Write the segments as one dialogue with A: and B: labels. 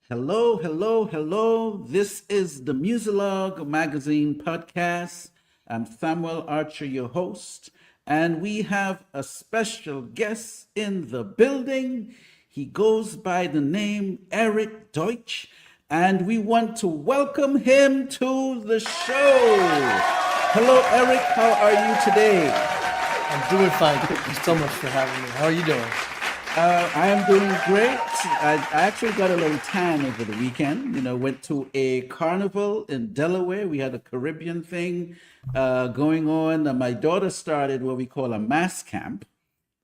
A: Hello, hello, hello. This is the Muzilog Magazine Podcast. I'm Samuel Archer, your host, and we have a special guest in the building. He goes by the name Erik Deutsch, and we want to welcome him to the show. Hello, Erik. How are you today?
B: I'm doing fine. Thank you so much for having me. How are you doing?
A: I am doing great. I actually got a little tan over the weekend. Went to a carnival in Delaware. We had a Caribbean thing going on. And my daughter started what we call a mass camp,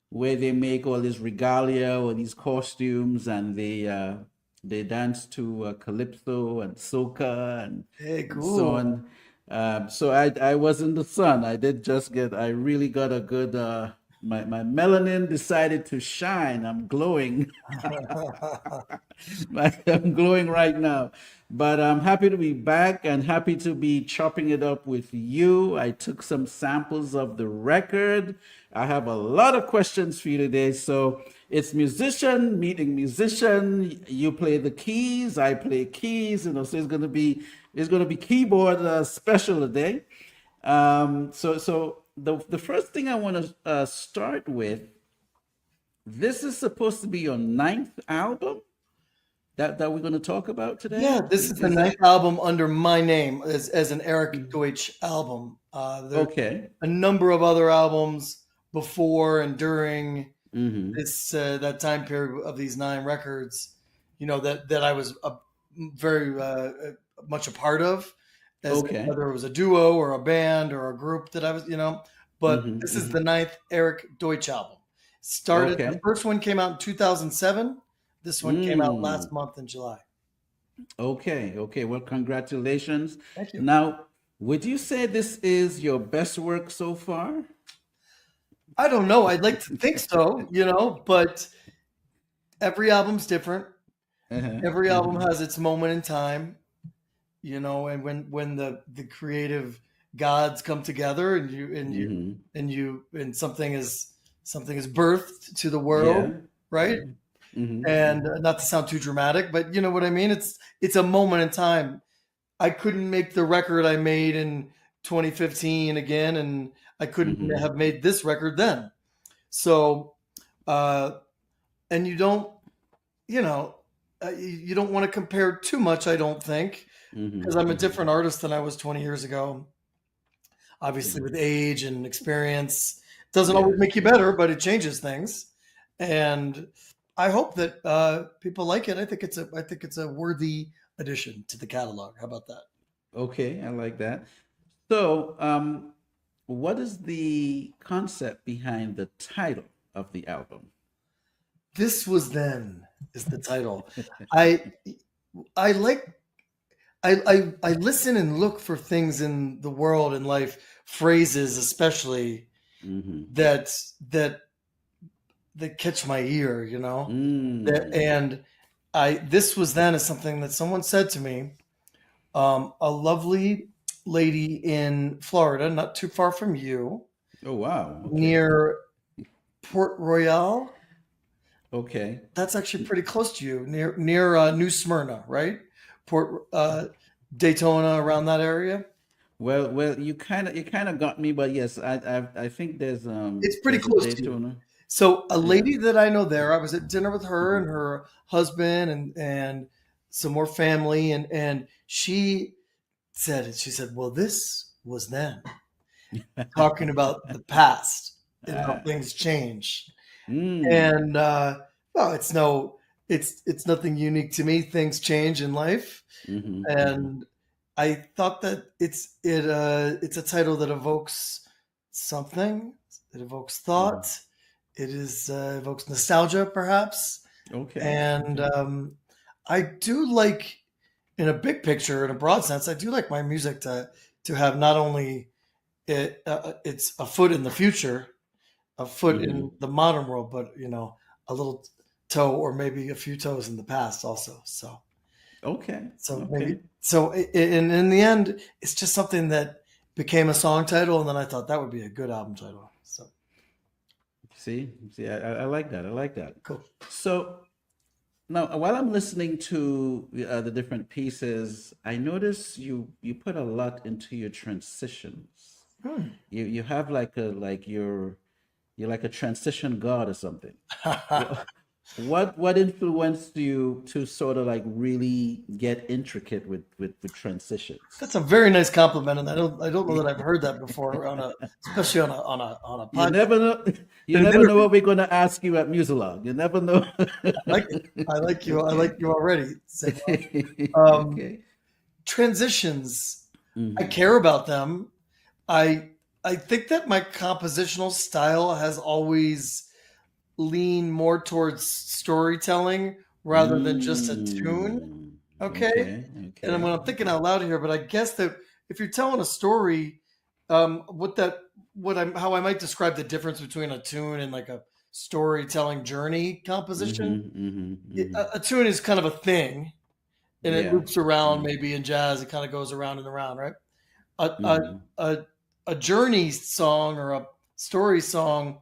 A: where they make all this regalia or these costumes, and they dance to calypso and soca and
B: Hey,
A: so
B: cool.
A: on. So I was in the sun. I really got a good, my melanin decided to shine. I'm glowing. I'm glowing right now. But I'm happy to be back and happy to be chopping it up with you. I took some samples of the record. I have a lot of questions for you today. So it's musician meeting musician. You play the keys, I play keys. So it's gonna be keyboard special today. So the first thing I want to start with. This is supposed to be your ninth album that we're going to talk about today.
B: Yeah, this is the
A: Is
B: ninth
A: that
B: album under my name as an Erik Deutsch album. There's
A: okay?
B: a number of other albums before and during
A: Mm-hmm.
B: this that time period of these 9 records, that I was very much a part of, as
A: Okay.
B: whether it was a duo or a band or a group that I was, But
A: Mm-hmm.
B: this is
A: Mm-hmm.
B: the ninth Erik Deutsch album. The
A: Okay.
B: first one came out in 2007. This one came out
A: Mm.
B: last month in July.
A: Okay. Okay. Well, congratulations.
B: Thank you.
A: Now, would you say this is your best work so far?
B: I don't know. I'd like to think so, but every album's different.
A: Uh-huh.
B: Every album
A: Uh-huh.
B: has its moment in time, and when the creative gods come together
A: Mm-hmm.
B: and something is birthed to the world,
A: Yeah.
B: right?
A: Yeah. Mm-hmm.
B: And
A: Mm-hmm.
B: not to sound too dramatic, but you know what I mean? It's a moment in time. I couldn't make the record I made in 2015 again, and I couldn't
A: Mm-hmm.
B: have made this record then. So, uh, and you know, you don't want to compare too much, I don't think, because I'm a
A: Mm-hmm.
B: different artist than I was 20 years ago. Obviously,
A: Mm-hmm.
B: with age and experience, doesn't always
A: Yes.
B: make you better, but it changes things. And I hope that people like it. I think it's a worthy addition to the catalog. How about that?
A: Okay. I like that. So, what is the concept behind the title of the album?
B: This was then is the title. I I like I listen and look for things in the world and life, phrases especially
A: Mm-hmm.
B: that that that catch my ear, That
A: Mm.
B: and I this was then is something that someone said to me. A lovely lady in Florida, not too far from you,
A: Oh, wow. Okay.
B: near Port Royal.
A: Okay.
B: That's actually pretty close to you, near New Smyrna, right? Port Daytona, around that area.
A: Well, you kind of got me, but yes, I think there's
B: It's pretty
A: there's a
B: close to you.
A: Daytona.
B: So a
A: Yeah.
B: lady that I know there, I was at dinner with her and her husband and some more family, and she said, "Well, this was then," talking about the past and how
A: Ah.
B: things change.
A: Mm.
B: And well, it's nothing unique to me. Things change in life,
A: Mm-hmm. Mm-hmm.
B: and I thought that it's a title that evokes something. It evokes
A: Mm-hmm.
B: thought. Evokes nostalgia, perhaps.
A: Okay.
B: And
A: Okay.
B: I do like, in a big picture, in a broad sense, I do like my music to have not only it's a foot in the future, a foot
A: Mm-hmm.
B: in the modern world, but a little toe or maybe a few toes in the past also. So
A: Okay.
B: so maybe
A: Okay.
B: so in the end, it's just something that became a song title, and then I thought that would be a good album title. So
A: See, I like that. I like that.
B: cool.
A: So now, while I'm listening to the different pieces, I notice you put a lot into your transitions.
B: Hmm.
A: You have you're like a transition god or something. Wha- what influenced you to sort of like really get intricate with transitions?
B: That's a very nice compliment, and I don't know that I've heard that before especially on a
A: You
B: podcast.
A: never know. You
B: In an
A: never know
B: interview.
A: what we're going to ask you at Muzilog. You never know.
B: I like it. I like you. I like you already. So, um,
A: Okay.
B: transitions. I
A: Hmm.
B: care about them. I I think that my compositional style has always leaned more towards storytelling rather than just a tune.
A: Mm.
B: Okay.
A: Okay.
B: And
A: Okay.
B: when I'm thinking
A: Okay.
B: out loud here, but I guess that if you're telling a story, what that what I'm how I might describe the difference between a tune and like a storytelling journey composition.
A: Mm-hmm. Mm-hmm.
B: It,
A: Mm-hmm.
B: a tune is kind of a thing, and it
A: Yeah.
B: loops around.
A: Yeah.
B: Maybe in jazz, it kind of goes around and around, right? A a
A: Mm-hmm.
B: a, a journey song or a story song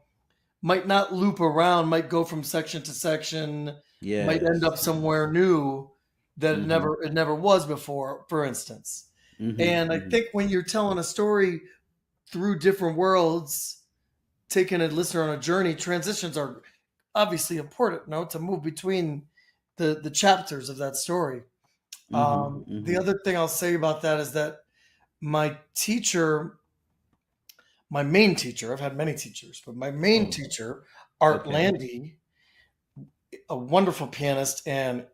B: might not loop around, might go from section to section, might end
A: Yes.
B: up
A: Yes.
B: somewhere new that
A: Mm-hmm.
B: it never was before, for instance.
A: Mm-hmm.
B: And I
A: Mm-hmm.
B: think when you're telling a story through different worlds, taking a listener on a journey, transitions are obviously important, no, to move between the chapters of that story.
A: Mm-hmm.
B: The
A: Mm-hmm.
B: other thing I'll say about that is that my teacher, my main teacher, I've had many teachers, but my main
A: Oh,
B: teacher, Art
A: okay.
B: Landy, a wonderful pianist and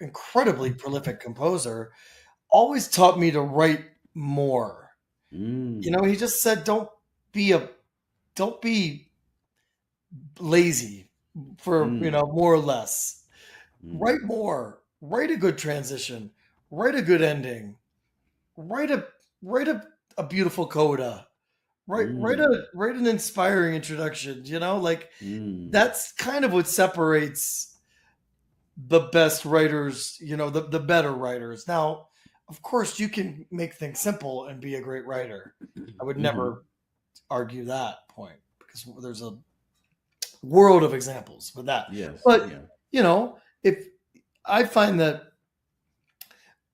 B: incredibly prolific composer, always taught me to write more. You know,
A: Mm.
B: he just said, be a don't be lazy for
A: Mm.
B: more or less.
A: Mm.
B: Write more. Write a good transition. Write a good ending. Write a write a beautiful coda.
A: Mm.
B: Write an inspiring introduction. Like
A: Mm.
B: that's kind of what separates the best writers, the better writers. Now, of course, you can make things simple and be a great writer. I would
A: Mm-hmm.
B: never argue that point because there's a world of examples with that.
A: Yes.
B: But,
A: Yeah.
B: if I find that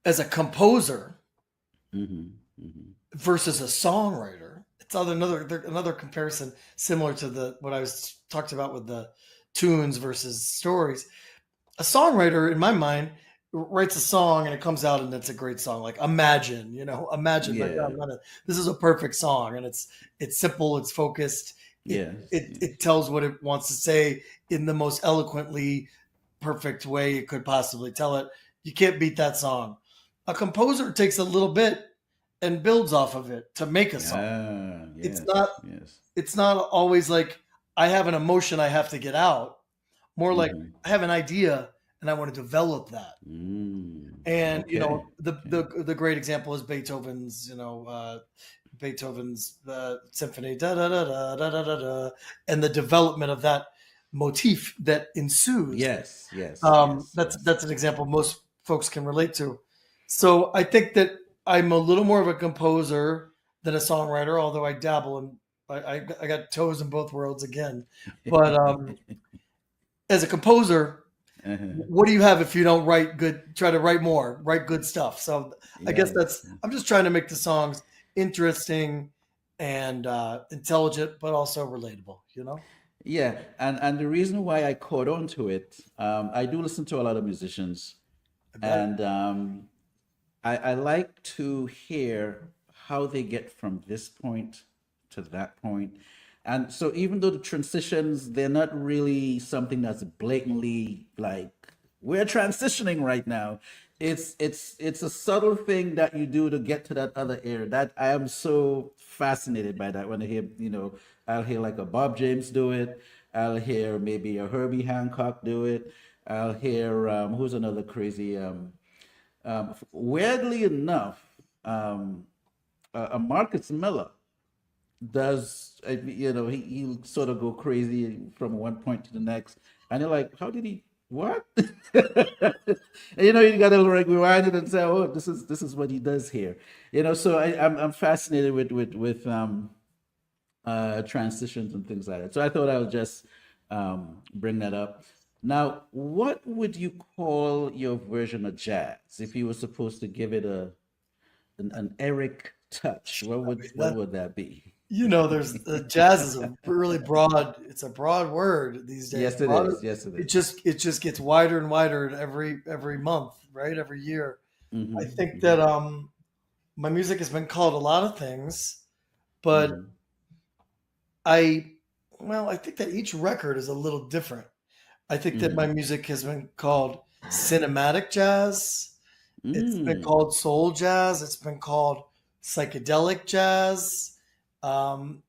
B: as a composer
A: Mm-hmm. Mm-hmm.
B: versus a songwriter, it's another comparison similar to the what I was talked about with the tunes versus stories. A songwriter, in my mind, writes a song and it comes out and it's a great song. Like Imagine. Right now,
A: Yeah.
B: this is a perfect song, and it's simple, it's focused, it
A: Yes.
B: it
A: Yes.
B: it tells what it wants to say in the most eloquently perfect way it could possibly tell it. You can't beat that song. A composer takes a little bit and builds off of it to make a song.
A: Ah.
B: It's
A: Yes.
B: not
A: Yes.
B: it's not always like I have an emotion I have to get out. More like
A: Mm-hmm.
B: I have an idea and I want to develop that.
A: Mm.
B: And
A: Okay.
B: the
A: Okay.
B: the great example is Beethoven's, Beethoven's symphony, da da da da da da da da, and the development of that motif that ensues.
A: Yes. Yes. Yes. Yes.
B: That's an example most folks can relate to. So I think that I'm a little more of a composer than a songwriter, although I dabble in. I got toes in both worlds again, but as a composer,
A: Uh-huh.
B: what do you have if you don't write good? Try to write more, write good stuff. So I guess
A: Yes.
B: I'm just trying to make the songs interesting and intelligent, but also relatable.
A: Yeah, and the reason why I caught on to it, I do listen to a lot of musicians,
B: I bet.
A: and I like to hear how they get from this point to that point. And so even though the transitions, they're not really something that's blatantly like we're transitioning right now. It's a subtle thing that you do to get to that other area. That I am so fascinated by that when I hear, I'll hear like a Bob James do it. I'll hear maybe a Herbie Hancock do it. I'll hear who's another crazy weirdly enough, a Marcus Miller does, he'll sort of go crazy from one point to the next, and you're like, how did he? What? And, you got to like rewind it and say, "Oh, this is what he does here." So I'm fascinated with transitions and things like that. So I thought I would just bring that up. Now, what would you call your version of jazz if you were supposed to give it an Eric touch? What
B: I
A: would
B: mean,
A: what would that be?
B: there's jazz is a really broad. It's a broad word these days.
A: Yes, it is. Yes, it
B: It
A: is.
B: just gets wider and wider every month, right? Every year. I
A: Mm-hmm,
B: think
A: mm-hmm,
B: that my music has been called a lot of things, but
A: mm-hmm,
B: I I think that each record is a little different. I think that my
A: mm-hmm,
B: music has been called cinematic jazz. It's been
A: mm.
B: called soul jazz. It's been called psychedelic jazz. Um,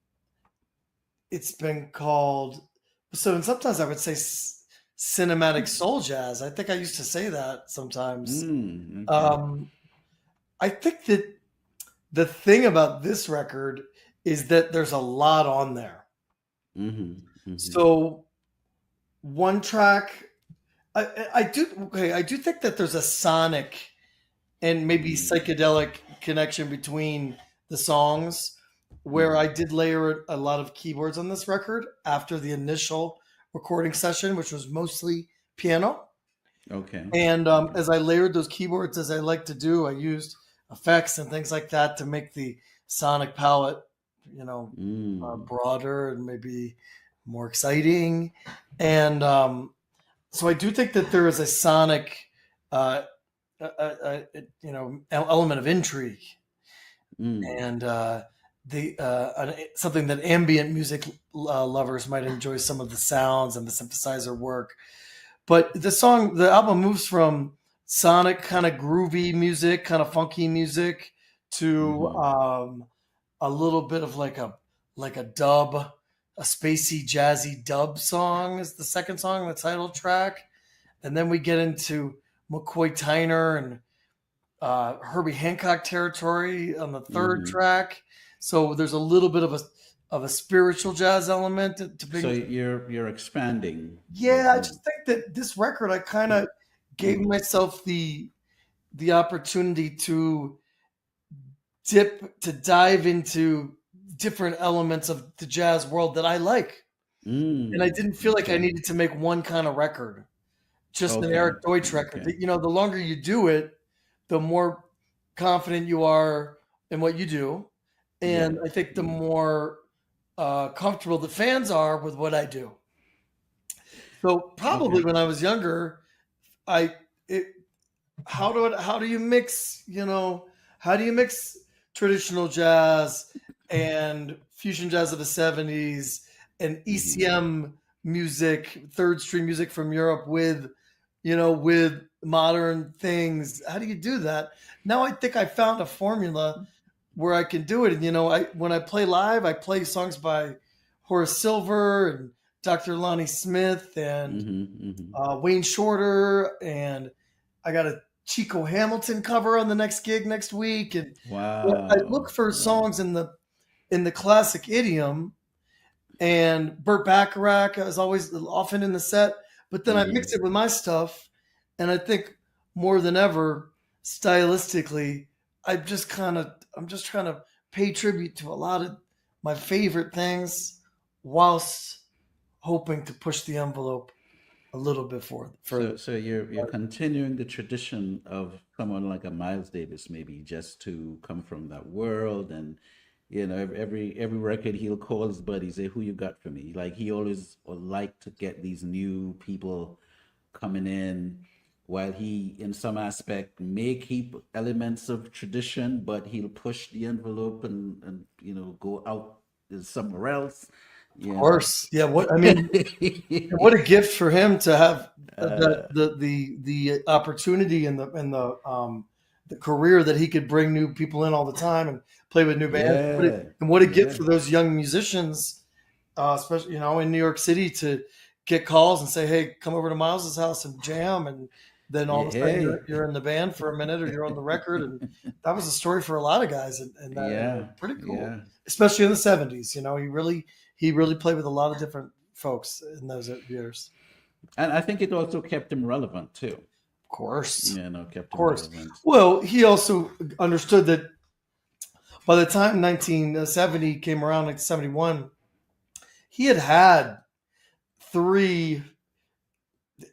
B: it's been called and sometimes I would say cinematic soul jazz. I think I used to say that sometimes.
A: Okay.
B: Um, I think that the thing about this record is that there's a lot on there.
A: Mm-hmm, mm-hmm,
B: So one track, I do think that there's a sonic and maybe
A: mm-hmm,
B: psychedelic connection between the songs, where I
A: mm-hmm.
B: did layer a lot of keyboards on this record after the initial recording session, which was mostly piano.
A: Okay.
B: And
A: Okay.
B: as I layered those keyboards, as I like to do, I used effects and things like that to make the sonic palette,
A: Mm.
B: broader and maybe more exciting. And so I do think that there is a sonic, uh, element of intrigue
A: Mm.
B: and something that ambient music lovers might enjoy some of the sounds and the synthesizer work. But the album moves from sonic kind of groovy music, kind of funky music, to
A: Mm-hmm.
B: a little bit of like a dub, a spacey jazzy dub song is the second song, the title track, and then we get into McCoy Tyner and Herbie Hancock territory on the third
A: Mm-hmm.
B: track. So there's a little bit of a spiritual jazz element to
A: So
B: bring.
A: you're expanding
B: Yeah, I
A: the
B: just think that this record, I kind
A: yeah.
B: of gave
A: Mm-hmm.
B: myself the opportunity to dive into different elements of the jazz world that I like, and I
A: Mm.
B: didn't feel like I
A: Okay.
B: needed to make one kind of record, just an
A: Okay.
B: Eric Deutsch record.
A: Okay.
B: The longer you do it, the more confident you are in what you do,
A: Yeah.
B: and I think the
A: Yeah.
B: more comfortable the fans are with what I do. So
A: Okay.
B: probably when I was younger, I it how do you mix how do you mix traditional jazz and fusion jazz of the 70s and
A: Mm-hmm.
B: ECM music, third string music from Europe with modern things? How do you do that? Now I think I found a formula where I can do it. And I when I play live, I play songs by Horace Silver and Dr. Lonnie Smith and
A: Mm-hmm. Mm-hmm.
B: Wayne Shorter, and I got a Chico Hamilton cover on the next gig next week. And I
A: Wow.
B: look for
A: Wow.
B: songs in the classic idiom, and Burt Bacharach is always often in the set, but then I
A: Mm-hmm.
B: mix it with my stuff, and I think more than ever, stylistically, I'm just trying to pay tribute to a lot of my favorite things, whilst hoping to push the envelope a little bit further.
A: So you're continuing the tradition of someone like a Miles Davis, maybe just to come from that world, and every record he'll call his buddies, say, "Who you got for me?" Like he always would like to get these new people coming in, while he, in some aspect, may keep elements of tradition, but he'll push the envelope and go out somewhere else.
B: Of
A: You know.
B: course, yeah. What a gift for him to have
A: uh,
B: the opportunity and the career that he could bring new people in all the time and play with new bands.
A: yeah,
B: And what a gift
A: yeah.
B: for those young musicians, especially in New York City, to get calls and say, "Hey, come over to Miles's house and jam," and then all
A: Yeah,
B: of a sudden
A: hey,
B: you're in the band for a minute or you're on the record, and that was a story for a lot of guys, and that
A: yeah,
B: pretty cool,
A: yeah.
B: especially in the '70s. He really played with a lot of different folks in those years.
A: And I think it also kept him relevant too.
B: Of course.
A: You know, kept
B: Of
A: him
B: course.
A: relevant.
B: Well, he also understood that by the time 1970 came around, like 71, he had three,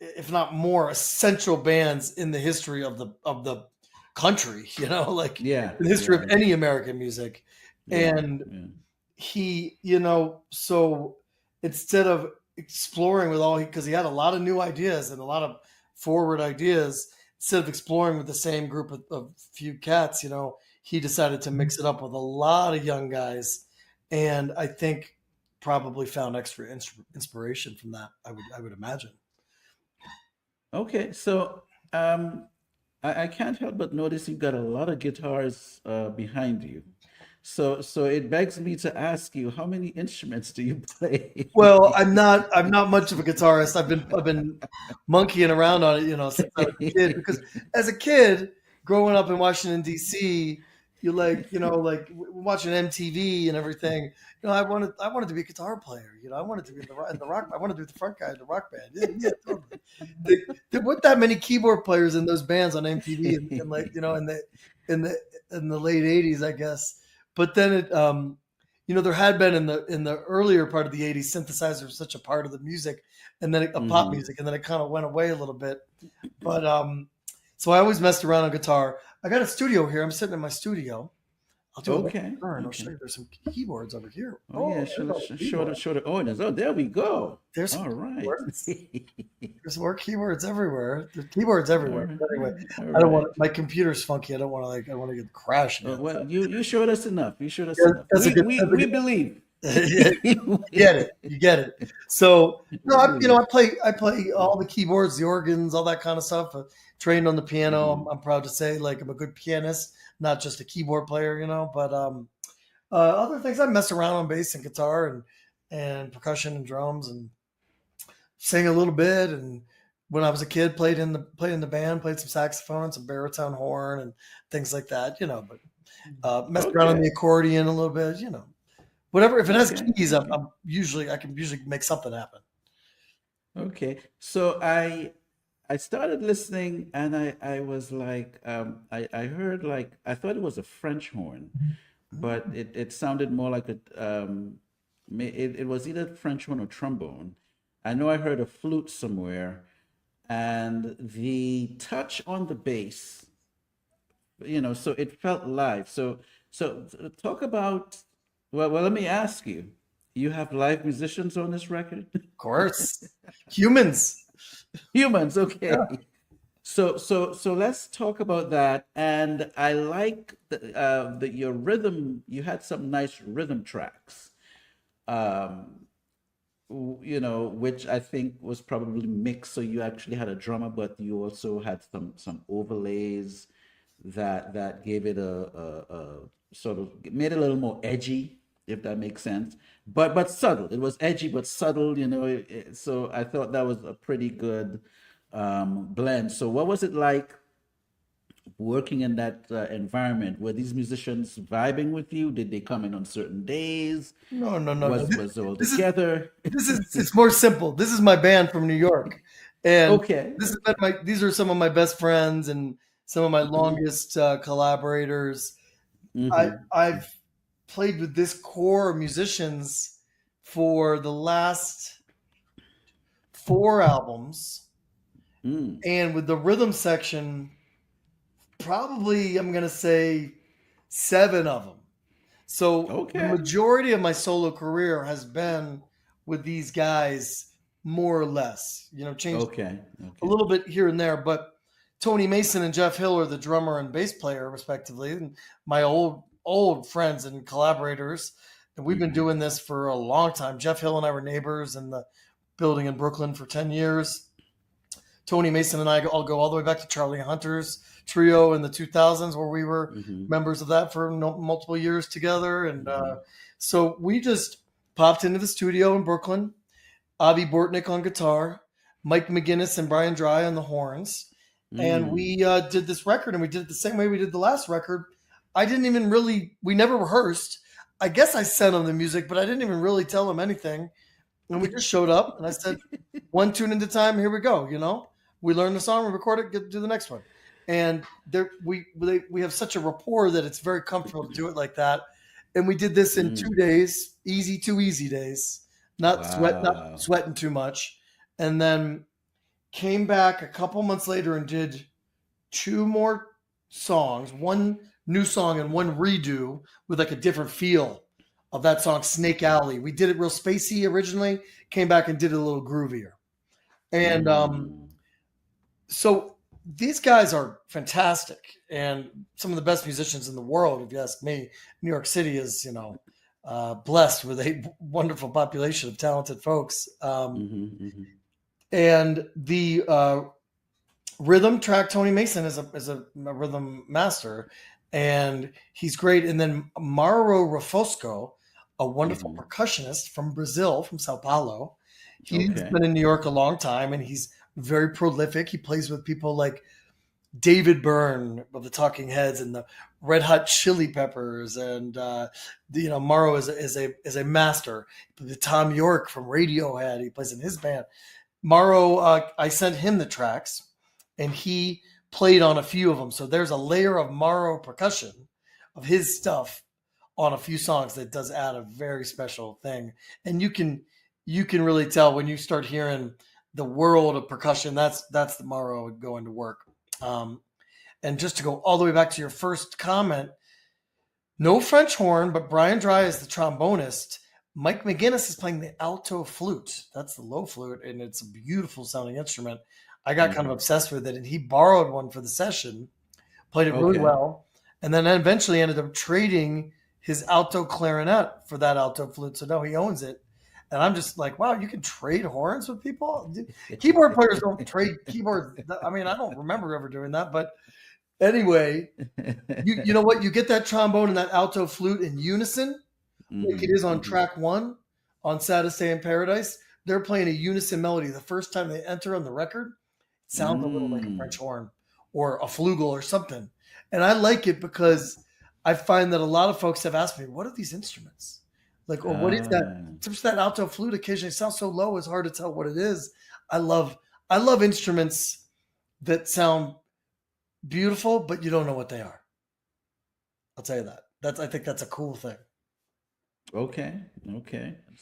B: if not more, essential bands in the history of the country. You know, like
A: Yeah.
B: the history
A: Yeah.
B: of any American music.
A: Yeah.
B: And
A: Yeah.
B: he, you know, so instead of exploring with all, because he had a lot of new ideas and a lot of forward ideas, instead of exploring with the same group of few cats, you know, he decided to mix it up with a lot of young guys, and I think probably found extra inspiration from that. I would imagine.
A: Okay. So I can't help but notice you've got a lot of guitars behind you. So it begs me to ask you, how many instruments do you play?
B: Well, I'm not much of a guitarist. I've been monkeying around on it, you know, since I was a kid. Because as a kid, growing up in Washington D.C., you like, you know, like watching MTV and everything. You know, I wanted to be a guitar player. You know, I wanted to be in the rock. I wanted to be the front guy in the rock band. Yeah, totally. There weren't that many keyboard players in those bands on MTV, and like, you know, in the late '80s, I guess. But then it, you know, there had been in the earlier part of the '80s, synthesizers were such a part of the music, and then pop
A: Hmm.
B: music, and then it kind of went away a little bit. But so I always messed around on guitar. I got a studio here. I'm sitting in my studio. I'll do a
A: Okay.
B: turn. I'll
A: Okay.
B: show you. There's some keyboards over here.
A: Oh yeah,
B: There's all the
A: show
B: keyboards.
A: the audience. Oh, there we go.
B: There's some
A: All right.
B: keyboards. There's more keyboards everywhere. There's keyboards
A: All
B: everywhere.
A: right.
B: But anyway,
A: All
B: I don't
A: right.
B: want my computer's funky. I don't want to I want to get crashing.
A: Well, you showed us enough. You showed us
B: Yeah,
A: enough.
B: that's a good. That's a
A: We
B: good.
A: believe.
B: Yeah, you get it. You get it. So no,
A: We
B: you know,
A: believe.
B: I play all the keyboards, the organs, all that kind of stuff. Trained on the piano.
A: Hmm.
B: I'm proud to say, like, I'm a good pianist, not just a keyboard player, you know. But other things, I mess around on bass and guitar and percussion and drums and sing a little bit. And when I was a kid, played in the band, played some saxophone, some baritone horn, and things like that, you know. But messed around on the
A: Okay.
B: accordion a little bit, you know. Whatever, if it has
A: Okay.
B: keys,
A: Okay.
B: I can usually make something happen.
A: Okay. So I started listening and I was like I heard like I thought it was a French horn, but it sounded more like it was either French horn or trombone. I know I heard a flute somewhere, and the touch on the bass, you know, so it felt live. So talk about, well, let me ask you, you have live musicians on this record?
B: Of course, humans.
A: Humans, okay.
B: Yeah.
A: So let's talk about that. And I like your rhythm. You had some nice rhythm tracks, um, you know, which I think was probably mixed. So you actually had a drummer, but you also had some overlays that gave it a sort of made it a little more edgy, if that makes sense. But subtle. It was edgy but subtle, you know. So I thought that was a pretty good blend. So what was it like working in that environment? Were these musicians vibing with you? Did they come in on certain days?
B: No, no, no, no.
A: Was it all
B: This is
A: together?
B: it's more simple. This is my band from New York, and
A: Okay.
B: this has been these are some of my best friends and some of my longest collaborators.
A: Mm-hmm.
B: I've played with this core of musicians for the last 4 albums,
A: Mm.
B: and with the rhythm section, probably I'm gonna say 7 of them. So the
A: Okay.
B: majority of my solo career has been with these guys, more or less. You know, changed
A: Okay.
B: a
A: Okay.
B: little bit here and there, but Tony Mason and Jeff Hill are the drummer and bass player, respectively, and my old friends and collaborators. And we've been
A: Mm-hmm.
B: doing this for a long time. Jeff Hill and I were neighbors in the building in Brooklyn for 10 years. Tony Mason and I all go all the way back to Charlie Hunter's trio in the 2000s, where we were
A: Mm-hmm.
B: members of that for multiple years together. And
A: Mm-hmm.
B: so we just popped into the studio in Brooklyn. Avi Bortnick on guitar, Mike McGinnis and Brian Dry on the horns. And
A: Mm.
B: we did this record, and we did it the same way we did the last record. We never rehearsed. I guess I sent him the music, but I didn't even really tell him anything. And we just showed up, and I said, one tune at a time, here we go, We learn the song, we record it, get to do the next one. And we have such a rapport that it's very comfortable to do it like that. And we did this in 2 days, two easy days, not sweating too much. And then came back a couple months later and did 2 more songs, one new song and one redo with like a different feel of that song, Snake Alley. We did it real spacey originally, came back and did it a little groovier. And so these guys are fantastic and some of the best musicians in the world, if you ask me. New York City is, blessed with a wonderful population of talented folks. And the rhythm track, Tony Mason is a rhythm master, and he's great. And then Mauro Refosco, a wonderful percussionist from Brazil, from Sao Paulo. He's been in New York a long time, and he's very prolific. He plays with people like David Byrne of the Talking Heads and the Red Hot Chili Peppers, and Mauro is a master. The Tom York from Radiohead, he plays in his band. Mauro, I sent him the tracks, and he played on a few of them. So there's a layer of Mauro percussion of his stuff on a few songs that does add a very special thing. And you can really tell when you start hearing the world of percussion, that's the Mauro going to work. And just to go all the way back to your first comment, no French horn, but Brian Dry is the trombonist. Mike McGinnis is playing the alto flute. That's the low flute, and it's a beautiful sounding instrument. I got kind of obsessed with it, and he borrowed one for the session, played it really well, and then eventually ended up trading his alto clarinet for that alto flute. So now he owns it. And I'm just like, wow, you can trade horns with people? Keyboard players don't trade keyboards. I mean, I don't remember ever doing that. But anyway, you know what? You get that trombone and that alto flute in unison, like it is on track 1 on Saddest Day in Paradise. They're playing a unison melody. The first time they enter on the record, it sounds a little like a French horn or a flugel or something. And I like it because I find that a lot of folks have asked me, what are these instruments? Like, or what is that? Just that alto flute occasionally sounds so low, it's hard to tell what it is. I love instruments that sound beautiful, but you don't know what they are. I'll tell you that. I think that's a cool thing.
A: Okay.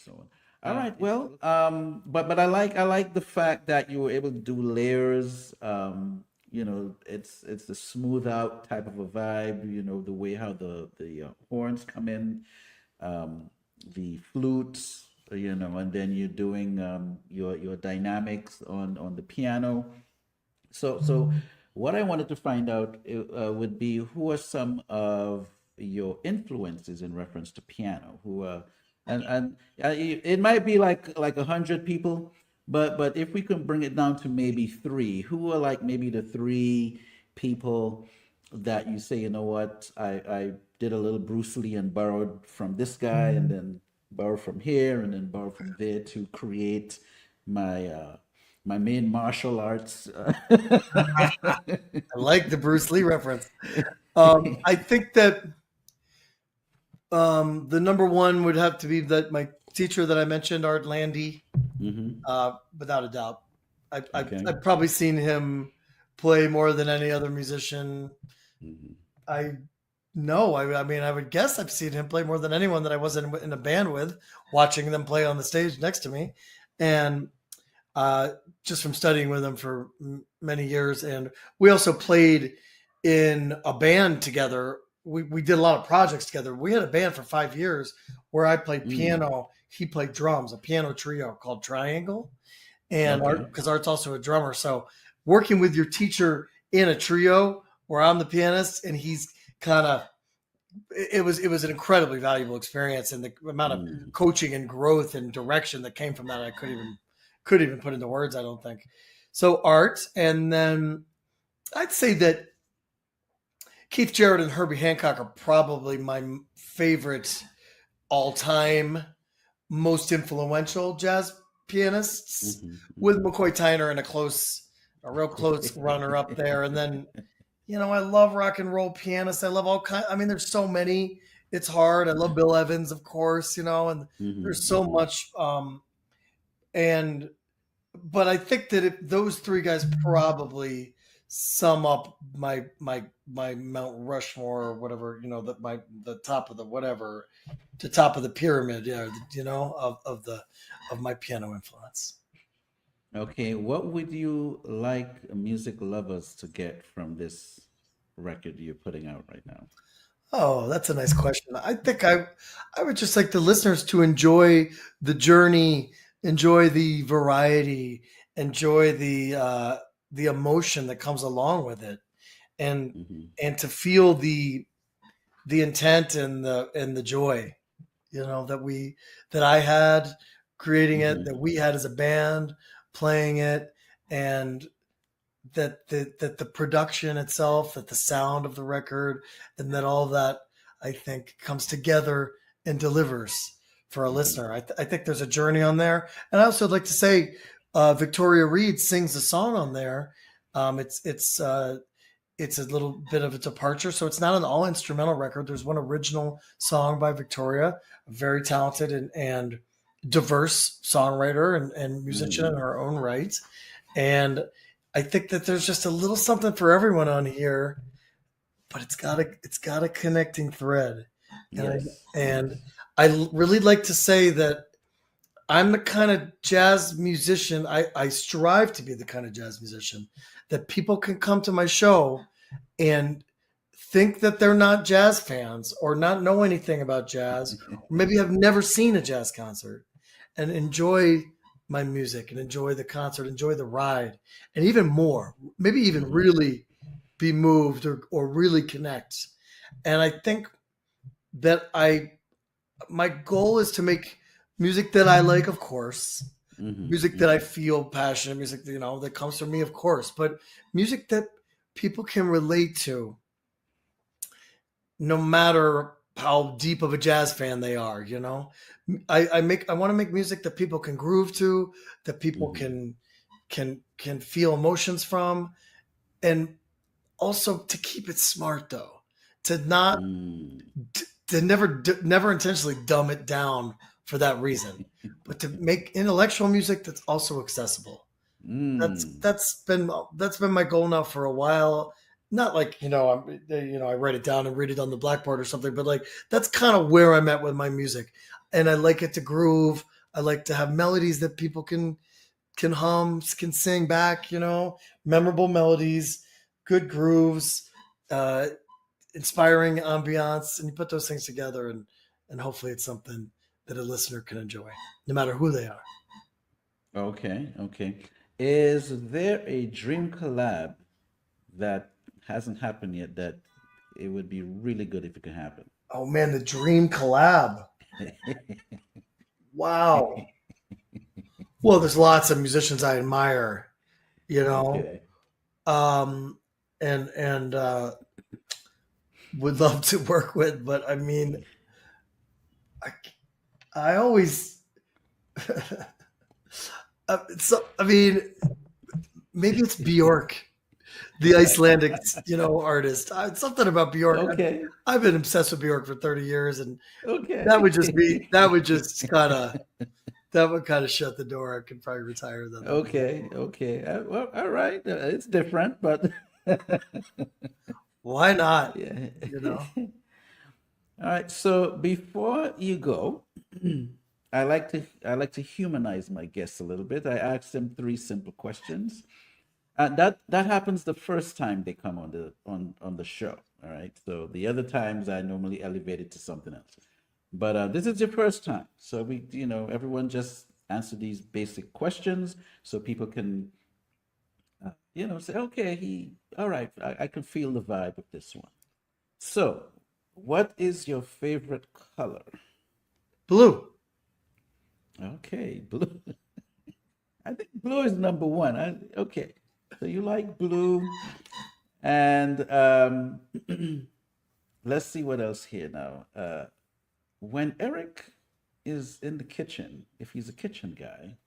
A: So, all right. Well, but I like the fact that you were able to do layers. It's the smooth out type of a vibe. The way how the horns come in, the flutes, and then you're doing your dynamics on the piano. So what I wanted to find out would be who are some of your influences in reference to piano, and it might be like 100 people, but if we can bring it down to maybe 3, who are like maybe the 3 people that you say, you know what, I did a little Bruce Lee and borrowed from this guy, and then borrow from here, and then borrow from there to create my main martial arts.
B: I like the Bruce Lee reference. I think that the number one would have to be that my teacher that I mentioned, Art Landy, without a doubt. I've probably seen him play more than any other musician. I mean, I would guess I've seen him play more than anyone that I wasn't in a band with, watching them play on the stage next to me. And just from studying with him for many years. And we also played in a band together. We did a lot of projects together. We had a band for 5 years where I played piano, he played drums, a piano trio called Triangle. And because Art's also a drummer. So working with your teacher in a trio where I'm the pianist and he's it was an incredibly valuable experience, and the amount of coaching and growth and direction that came from that, I couldn't even put into words, I don't think. So Art, and then I'd say that Keith Jarrett and Herbie Hancock are probably my favorite all-time, most influential jazz pianists, with McCoy Tyner and a real close runner up there. And then, I love rock and roll pianists. I love all kinds. I mean, there's so many. It's hard. I love Bill Evans, of course, and there's so much and but I think that those three guys probably sum up my Mount Rushmore or whatever, the top of the whatever, the top of the pyramid, of my piano influence.
A: Okay, what would you like music lovers to get from this record you're putting out right now?
B: Oh, that's a nice question. I think I would just like the listeners to enjoy the journey, enjoy the variety, enjoy the emotion that comes along with it, and
A: Hmm.
B: and to feel the intent and the joy, that I had creating it, that
A: Hmm.
B: we had as a band playing it, and that the production itself, that the sound of the record, and that all that, I think, comes together and delivers for a
A: Hmm.
B: listener. I think there's a journey on there, and I also like to say, Victoria Reed sings a song on there. It's a little bit of a departure, so it's not an all instrumental record. There's one original song by Victoria, a very talented and diverse songwriter and musician in
A: Hmm.
B: her own right. And I think that there's just a little something for everyone on here, but it's got a connecting thread. And
A: Yes,
B: and
A: yes.
B: I really like to say that I'm the kind of jazz musician. I strive to be the kind of jazz musician that people can come to my show and think that they're not jazz fans or not know anything about jazz, or maybe have never seen a jazz concert, and enjoy my music and enjoy the concert, enjoy the ride, and even more, maybe even
A: Hmm.
B: really be moved or really connect. And I think that my goal is to make music that I like, of course,
A: Hmm.
B: music that I
A: Hmm.
B: feel passionate, music that comes from me, of course, but music that people can relate to, no matter how deep of a jazz fan they are. I want to make music that people can groove to, that people
A: Hmm.
B: can feel emotions from, and also to keep it smart, though, to not
A: Mm.
B: to never intentionally dumb it down for that reason, but to make intellectual music that's also accessible. That's
A: Mm.
B: that's been that's been my goal now for a while. Not like, I write it down and read it on the blackboard or something, but like that's kind of where I'm at with my music. And I like it to groove. I like to have melodies that people can hum, can sing back, memorable melodies, good grooves, uh, inspiring ambiance, and you put those things together, and hopefully it's something that a listener can enjoy, no matter who they are.
A: Okay, okay. Is there a dream collab that hasn't happened yet that it would be really good if it could happen?
B: Oh man, the dream collab. Wow. Well, there's lots of musicians I admire, you know,
A: Okay.
B: um, and would love to work with, but I mean, I, I always, I mean, maybe it's Bjork, the Icelandic, artist. Something about Bjork.
A: Okay.
B: I've been obsessed with Bjork for 30 years, and
A: Okay.
B: that would kind of shut the door. I could probably retire then.
A: Okay. Okay. Well, all right. It's different, but
B: Why not?
A: yeah.
B: You know.
A: All right. So before you go, I like to humanize my guests a little bit. I ask them three simple questions. That happens the first time they come on the show. All right. So the other times I normally elevate it to something else. But this is your first time, so everyone just answer these basic questions so people can say, okay, all right, I can feel the vibe of this one. So, what is your favorite color?
B: Blue.
A: Okay, blue. I think blue is number one. Okay, so you like blue, and let's see what else here now. When Eric is in the kitchen, if he's a kitchen guy,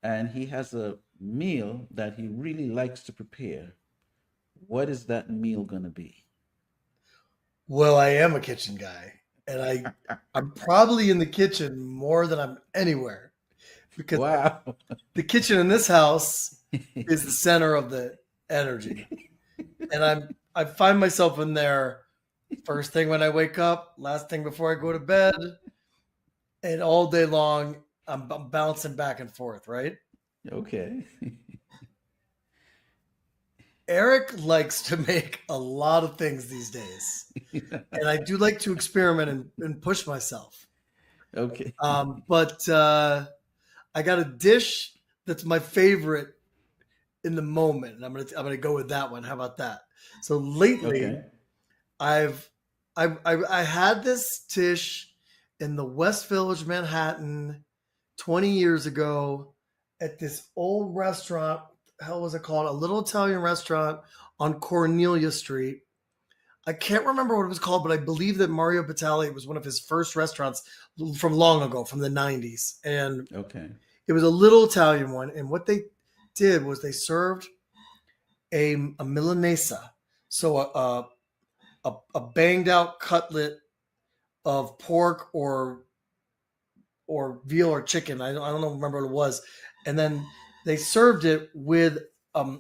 A: and he has a meal that he really likes to prepare, what is that meal going to be?
B: Well, I am a kitchen guy, and I'm probably in the kitchen more than I'm anywhere, because
A: Wow.
B: the kitchen in this house is the center of the energy. And I find myself in there first thing when I wake up, last thing before I go to bed, and all day long I'm bouncing back and forth, right?
A: Okay.
B: Erik likes to make a lot of things these days. And I do like to experiment and push myself.
A: Okay.
B: But I got a dish that's my favorite in the moment, and I'm gonna go with that one. How about that? So lately,
A: Okay.
B: I had this dish in the West Village, Manhattan, 20 years ago, at this old restaurant. Hell was it called? A little Italian restaurant on Cornelia Street. I can't remember what it was called, but I believe that Mario Batali was one of his first restaurants from long ago, from the 90s. And
A: Okay.
B: it was a little Italian one. And what they did was they served a milanesa. So a banged out cutlet of pork or veal or chicken. I don't know, remember what it was. And then they served it with a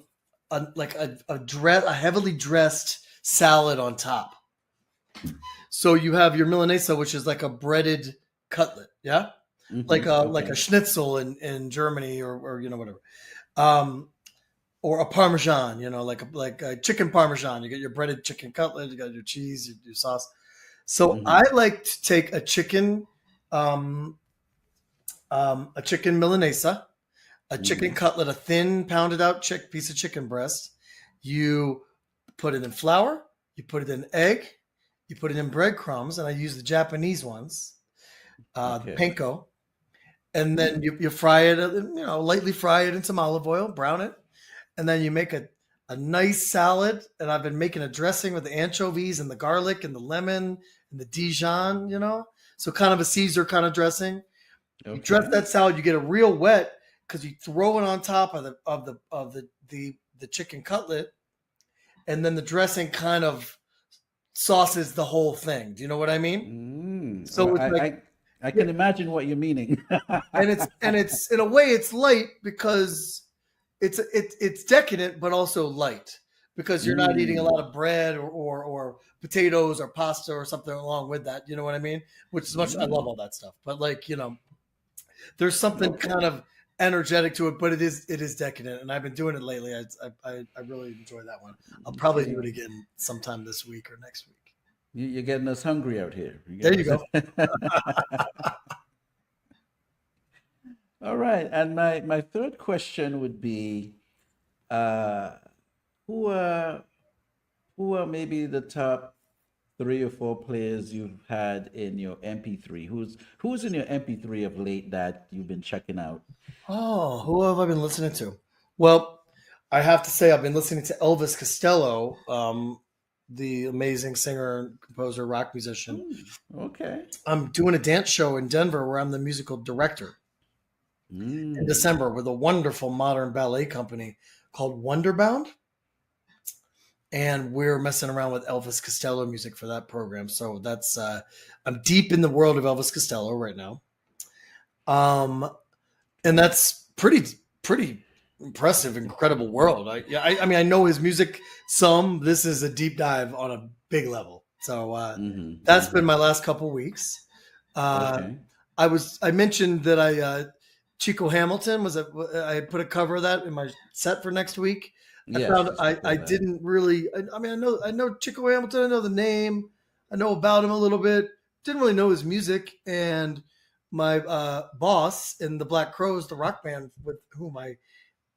B: heavily dressed salad on top. So you have your milanesa, which is like a breaded cutlet, yeah, like a schnitzel in Germany or whatever, or a parmesan, like a chicken parmesan. You get your breaded chicken cutlet, you got your cheese, your sauce. So I like to take a chicken milanesa, a chicken cutlet, a thin pounded out piece of chicken breast. You put it in flour, you put it in egg, you put it in breadcrumbs, and I use the Japanese ones, the panko, and then you fry it, lightly fry it in some olive oil, brown it, and then you make a nice salad. And I've been making a dressing with the anchovies and the garlic and the lemon and the Dijon, so kind of a Caesar kind of dressing. Okay. You dress that salad, you get it real wet because you throw it on top of the chicken cutlet, and then the dressing kind of sauces the whole thing. Do you know what I mean?
A: So well, I can imagine what you're meaning.
B: and it's in a way it's light because it's decadent but also light because you're not eating a lot of bread or potatoes or pasta or something along with that. You know what I mean? Which is much I love all that stuff, but there's something kind of energetic to it, but it is decadent, and I've been doing it lately. I really enjoy that one. I'll probably do it again sometime this week or next week.
A: You're getting us hungry out here.
B: There you go.
A: All right, and my third question would be, who are maybe the top 3 or 4 players you've had in your MP3? Who's in your MP3 of late that you've been checking out?
B: Oh, who have I been listening to? Well, I have to say I've been listening to Elvis Costello, the amazing singer, composer, rock musician.
A: Okay.
B: I'm doing a dance show in Denver where I'm the musical director in December with a wonderful modern ballet company called Wonderbound. And we're messing around with Elvis Costello music for that program. So that's I'm deep in the world of Elvis Costello right now. And that's pretty impressive, incredible world. I mean, I know his music some. This is a deep dive on a big level. So that's been my last couple weeks. I mentioned that Chico Hamilton I put a cover of that in my set for next week. I didn't really. I mean, I know Chico Hamilton. I know the name. I know about him a little bit. Didn't really know his music. And my boss in the Black Crowes, the rock band with whom I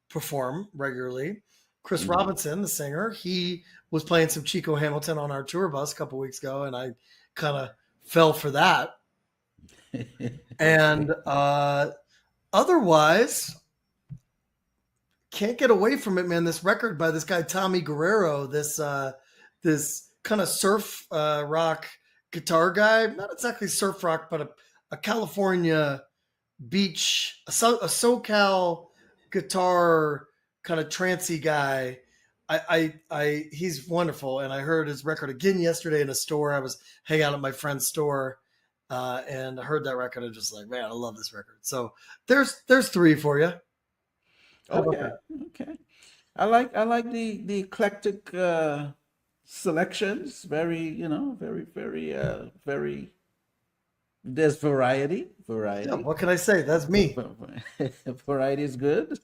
B: perform regularly, Chris Robinson, the singer, he was playing some Chico Hamilton on our tour bus a couple weeks ago, and I kind of fell for that. And otherwise, can't get away from it, man. This record by this guy Tommy Guerrero, this kind of surf rock guitar guy, not exactly surf rock, but a California beach, a SoCal guitar kind of trancy guy. He's wonderful, and I heard his record again yesterday in a store. I was hanging out at my friend's store, and I heard that record. I'm just like, man, I love this record. So there's three for you. How about
A: Okay,
B: that?
A: okay. I like the eclectic selections. Very, very. There's variety.
B: Yeah,
A: Variety.
B: what can I say? That's me.
A: Variety is good.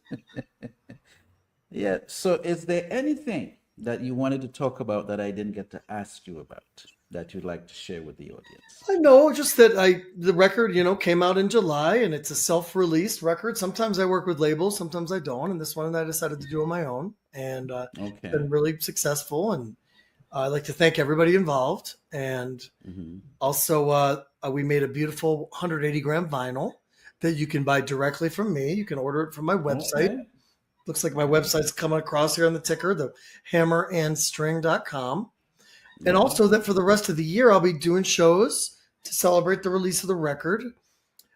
A: Yeah. So, is there anything that you wanted to talk about that I didn't get to ask you about that you'd like to share with the audience?
B: I know, just that the record, came out in July and it's a self-released record. Sometimes I work with labels, sometimes I don't, and this one I decided to do on my own, and it's
A: Okay.
B: been really successful. And I'd like to thank everybody involved. And
A: Hmm.
B: also, we made a beautiful 180-gram vinyl that you can buy directly from me. You can order it from my website.
A: Okay.
B: Looks like my
A: Okay.
B: website's coming across here on the ticker, the hammerandstring.com. And
A: Yeah.
B: also that for the rest of the year, I'll be doing shows to celebrate the release of the record.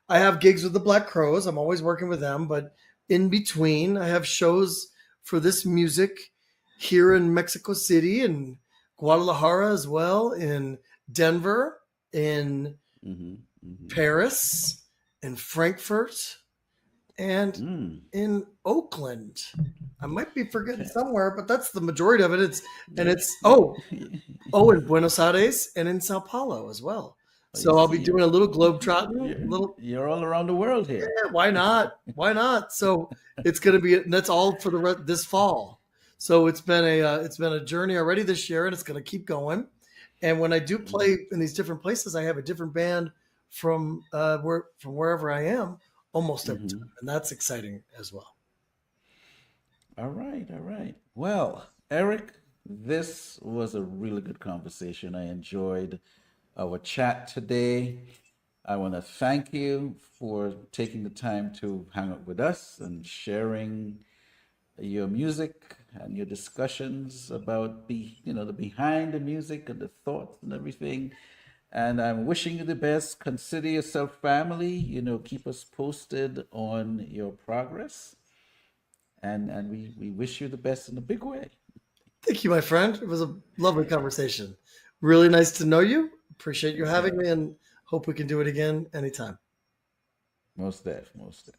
B: I have gigs with the Black Crows. I'm always working with them, but in between, I have shows for this music here in Mexico City and Guadalajara as well, in Denver, in
A: Hmm. Hmm.
B: Paris, in Frankfurt, and
A: Mm.
B: in Oakland. I might be forgetting
A: Okay.
B: somewhere, but that's the majority of it.
A: Yeah.
B: It's
A: Yeah.
B: in Buenos Aires and in Sao Paulo as well.
A: You
B: So I'll be
A: see,
B: doing a little globe trotting, little.
A: you're all around the world here.
B: Yeah, why not? Why not? So it's going to be, and that's all for this fall. So it's been a journey already this year, and it's going to keep going. And when I do play in these different places, I have a different band from wherever I am almost every
A: Hmm.
B: time, and that's exciting as well.
A: All right, all right. Well, Eric, this was a really good conversation. I enjoyed our chat today. I want to thank you for taking the time to hang out with us and sharing your music and your discussions about the behind the music and the thoughts and everything. And I'm wishing you the best. Consider yourself family. Keep us posted on your progress. And we wish you the best in a big way.
B: Thank you, my friend. It was a lovely conversation. Really nice to know you. Appreciate you
A: Yeah,
B: having me, and hope we can do it again anytime.
A: most def, most def.